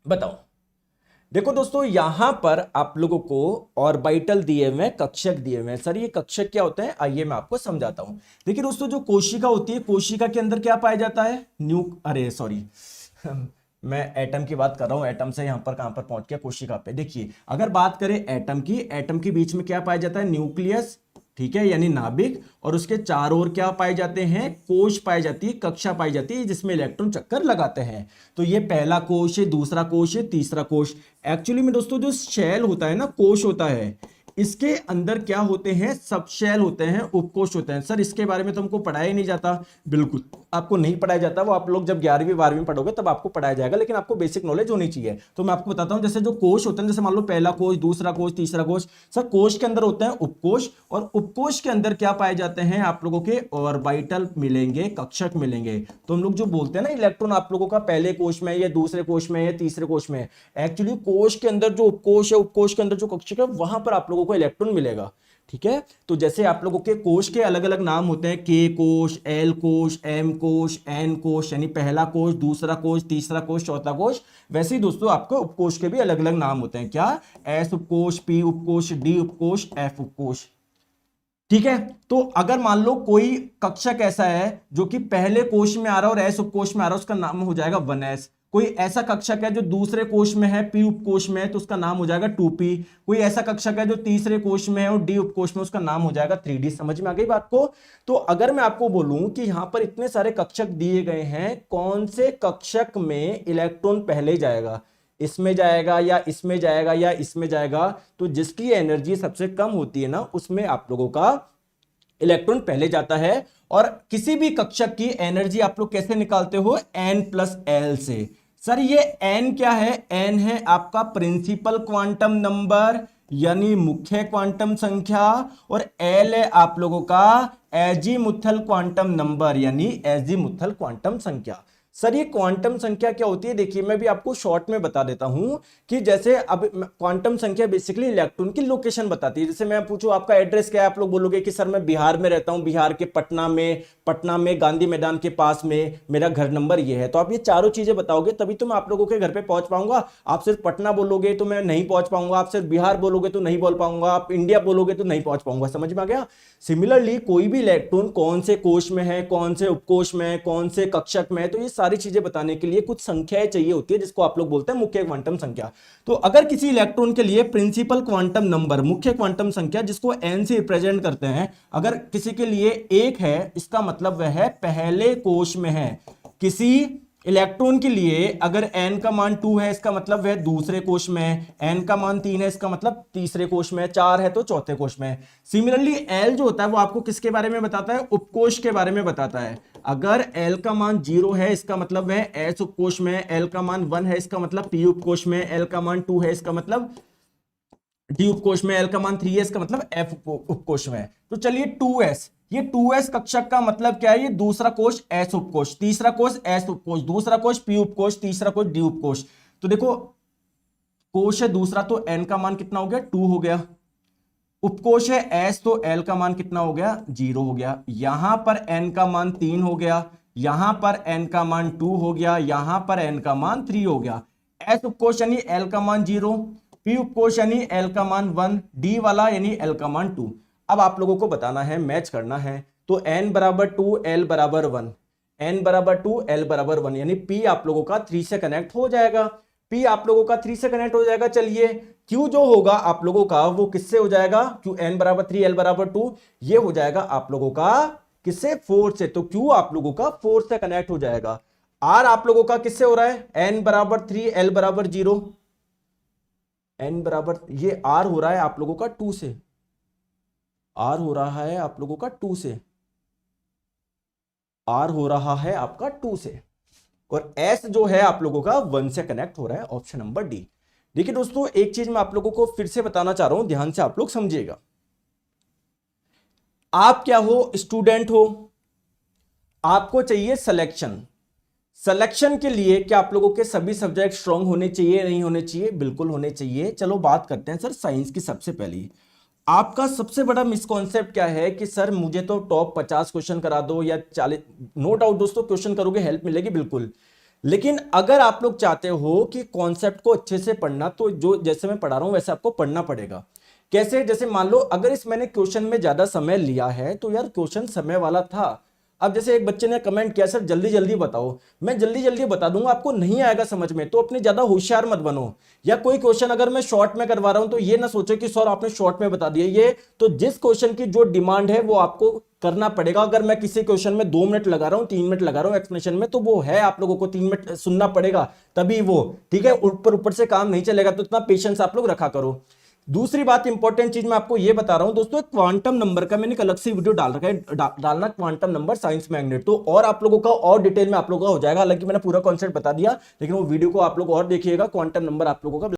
बताओ। देखो दोस्तों, यहां पर आप लोगों को ऑर्बिटल दिए हुए हैं, कक्षक दिए हुए हैं। सर ये कक्षक क्या होते हैं, आइए मैं आपको समझाता हूं। देखिए दोस्तों, जो कोशिका होती है, कोशिका के अंदर क्या पाया जाता है, अरे सॉरी मैं एटम की बात कर रहा हूं। एटम से यहां पर कहां पर पहुंच गया, कोशिका पे। देखिए अगर बात करें एटम की, एटम के बीच में क्या पाया जाता है, न्यूक्लियस, ठीक है, यानी नाभिक, और उसके चारों ओर क्या पाए जाते हैं, कोश पाई जाती है, कक्षा पाई जाती है, जिसमें इलेक्ट्रॉन चक्कर लगाते हैं। तो ये पहला कोश है, दूसरा कोश है, तीसरा कोश। एक्चुअली में दोस्तों जो शेल होता है ना, कोश होता है, इसके अंदर क्या होते हैं, सब शेल होते हैं, उपकोष होते हैं। सर इसके बारे में तो हमको पढ़ाया ही नहीं जाता। बिल्कुल आपको नहीं पढ़ाया जाता, वो आप लोग जब 11वीं 12वीं पढ़ोगे तब आपको पढ़ाया जाएगा, लेकिन आपको बेसिक नॉलेज होनी चाहिए। तो मैं आपको बताता हूं, जैसे जो कोश होते हैं, जैसे मान लो पहला कोश, दूसरा कोश, तीसरा कोश। सर कोश के अंदर होते हैं उपकोष, और उपकोष के अंदर क्या पाए जाते हैं, आप लोगों के ऑर्बिटल मिलेंगे, कक्षक मिलेंगे। तो हम लोग जो बोलते हैं ना, इलेक्ट्रॉन आप लोगों का पहले कोश में, या दूसरे कोश में, या तीसरे कोश में, एक्चुअली कोश के अंदर जो उपकोष है, उपकोष के अंदर जो कक्षक है, वहां पर आप लोगों को इलेक्ट्रॉन मिलेगा। ठीक है, तो जैसे आप लोगों के कोश के अलग अलग नाम होते हैं, के कोश, एल कोश, एम कोश, एन कोश, यानी पहला कोश, दूसरा कोश, तीसरा कोश, चौथा कोश। वैसे ही दोस्तों आपको उपकोश के भी अलग अलग नाम होते हैं। क्या, एस उपकोश, पी उपकोश, डी उपकोश, एफ उपकोश। ठीक है, तो अगर मान लो कोई कक्षक ऐसा है जो कि पहले कोश में आ रहा है और एस उपकोश में आ रहा है, उसका नाम हो जाएगा 1s। कोई ऐसा कक्षक है जो दूसरे कोश में है, पी उपकोश में है, तो उसका नाम हो जाएगा 2p। कोई ऐसा कक्षक है जो तीसरे कोश में है और डी उपकोश में, उसका नाम हो जाएगा 3d। समझ में आ गई बात को। तो अगर मैं आपको बोलूं कि यहां पर इतने सारे कक्षक दिए गए हैं, कौन से कक्षक में इलेक्ट्रॉन पहले जाएगा, इसमें जाएगा या इसमें जाएगा या इसमें जाएगा, तो जिसकी एनर्जी सबसे कम होती है ना, उसमें आप लोगों का इलेक्ट्रॉन पहले जाता है। और किसी भी कक्षक की एनर्जी आप लोग कैसे निकालते हो, n+l से। सर ये n क्या है, n है आपका प्रिंसिपल क्वांटम नंबर, यानी मुख्य क्वांटम संख्या, और l है आप लोगों का एजीमुथल क्वांटम नंबर, यानी एजीमुथल क्वांटम संख्या। सर ये क्वांटम संख्या क्या होती है, देखिए मैं भी आपको शॉर्ट में बता देता हूं कि जैसे अब क्वांटम संख्या बेसिकली इलेक्ट्रॉन की लोकेशन बताती है। जैसे मैं पूछूं आपका एड्रेस क्या है, आप लोग बोलोगे कि सर मैं बिहार में रहता हूं, बिहार के पटना में गांधी मैदान के पास में मेरा घर नंबर ये है। तो आप ये चारों चीजें बताओगे तभी तो मैं आप लोगों के घर पे पहुंच पाऊंगा। आप सिर्फ पटना बोलोगे तो मैं नहीं पहुंच पाऊंगा, आप सिर्फ बिहार बोलोगे तो नहीं बोल पाऊंगा, आप इंडिया बोलोगे तो नहीं पहुंच पाऊंगा। समझ में आ गया। सिमिलरली कोई भी इलेक्ट्रॉन कौन से कोश में है, कौन से उपकोश में है, कौन से कक्षक में है, तो ये सारी चीजें बताने के लिए कुछ संख्याएं चाहिए होती है, जिसको आप लोग बोलते हैं मुख्य क्वांटम संख्या। तो अगर किसी इलेक्ट्रॉन के लिए प्रिंसिपल क्वांटम नंबर, मुख्य क्वांटम संख्या, जिसको n से रिप्रेजेंट करते हैं, अगर किसी के लिए 1 है, इसका मतलब वह है पहले कोश में है। किसी इलेक्ट्रॉन के लिए अगर n का मान 2 है, इसका मतलब वह दूसरे कोश में है। n का मान 3 है, इसका मतलब तीसरे कोश में है। 4 है तो चौथे कोश में है। सिमिलरली l जो होता है वो आपको किसके बारे में बताता है, उपकोश के बारे में बताता है। अगर l का मान 0 है, इसका मतलब वह s उपकोश में है। l का मान 1 है, इसका मतलब p उपकोश में है। l का मान 2 है, इसका मतलब d उपकोश में। l का मान 3 है, इसका मतलब f उपकोश में है। तो चलिए 2s, ये 2s कक्षक का मतलब क्या है, ये दूसरा कोश s उपकोश, तीसरा कोश s उपकोश, दूसरा कोश p उपकोश, तीसरा कोश d उपकोश। तो देखो कोश है दूसरा, तो n का मान कितना हो गया, 2 हो गया। उपकोश है s, तो l का मान कितना हो गया, 0 हो गया। यहां पर n का मान 3 हो गया, यहां पर n का मान 2 हो गया, यहां पर n का मान 3 हो गया। s उपकोश यानी l का मान 0, p उपकोश यानी l का मान 1, d वाला यानी l का मान 2। अब आप लोगों को बताना है, मैच करना है। तो n बराबर 2, l बराबर 1, n बराबर 2, l बराबर 1, यानी p आप लोगों का 3 से कनेक्ट हो जाएगा। p आप लोगों का 3 से कनेक्ट हो जाएगा। चलिए q जो होगा आप लोगों का वो किससे हो जाएगा, q n बराबर 3, l बराबर 2, ये हो जाएगा आप लोगों का किससे, 4 से। तो q आप लोगों का 4 से कनेक्ट हो जाएगा। r आप लोगों का किससे हो रहा है, n बराबर 3, l बराबर 0, n बराबर, ये r हो रहा है आप लोगों का 2 से, r हो रहा है आप लोगों का 2 से, r हो रहा है आपका 2 से, और s जो है आप लोगों का 1 से कनेक्ट हो रहा है, ऑप्शन नंबर डी। देखिए दोस्तों एक चीज मैं आप लोगों को फिर से बताना चाह रहा हूं, ध्यान से आप लोग समझिएगा। आप क्या हो, स्टूडेंट हो, आपको चाहिए सिलेक्शन। सिलेक्शन के लिए क्या आप लोगों के सभी सब्जेक्ट स्ट्रांग होने चाहिए, नहीं होने चाहिए, बिल्कुल होने चाहिए। चलो बात करते हैं सर साइंस की। सबसे पहली आपका सबसे बड़ा मिसकॉन्सेप्ट क्या है कि सर मुझे तो टॉप 50 क्वेश्चन करा दो या 40, नो डाउट दोस्तों क्वेश्चन करोगे हेल्प मिलेगी बिल्कुल, लेकिन अगर आप लोग चाहते हो कि कॉन्सेप्ट को अच्छे से पढ़ना, तो जो जैसे मैं पढ़ा रहा हूं वैसे आपको पढ़ना पड़ेगा। कैसे? जैसे मान लो अगर इस मैंने क्वेश्चन में ज्यादा समय लिया है तो यार क्वेश्चन समय वाला था। अब जैसे एक बच्चे ने कमेंट किया सर जल्दी जल्दी बताओ, मैं जल्दी जल्दी बता दूंगा, आपको नहीं आएगा समझ में तो अपने ज्यादा होशियार मत बनो। या कोई क्वेश्चन अगर मैं शॉर्ट में करवा रहा हूं तो ये ना सोचो कि सर आपने शॉर्ट में बता दिया, ये तो जिस क्वेश्चन की जो डिमांड है वो आपको करना पड़ेगा। अगर मैं किसी क्वेश्चन में 2 मिनट लगा रहा हूं, 3 मिनट लगा रहा हूं एक्सप्लेनेशन में, तो वो है आप लोगों को 3 मिनट सुनना पड़ेगा तभी वो ठीक है। ऊपर ऊपर से काम नहीं चलेगा, तो इतना पेशेंस आप लोग रखा करो। दूसरी बात इंपॉर्टेंट चीज मैं आपको ये बता रहा हूं दोस्तों, क्वांटम नंबर का मैंने एक अलग से वीडियो डाल रखा है, डालना क्वांटम नंबर साइंस मैग्नेट, तो और आप लोगों का और डिटेल में आप लोगों का हो जाएगा। हालांकि मैंने पूरा कॉन्सेप्ट बता दिया, लेकिन वो वीडियो को आप लोग और देखिएगा, क्वांटम नंबर आप लोगों का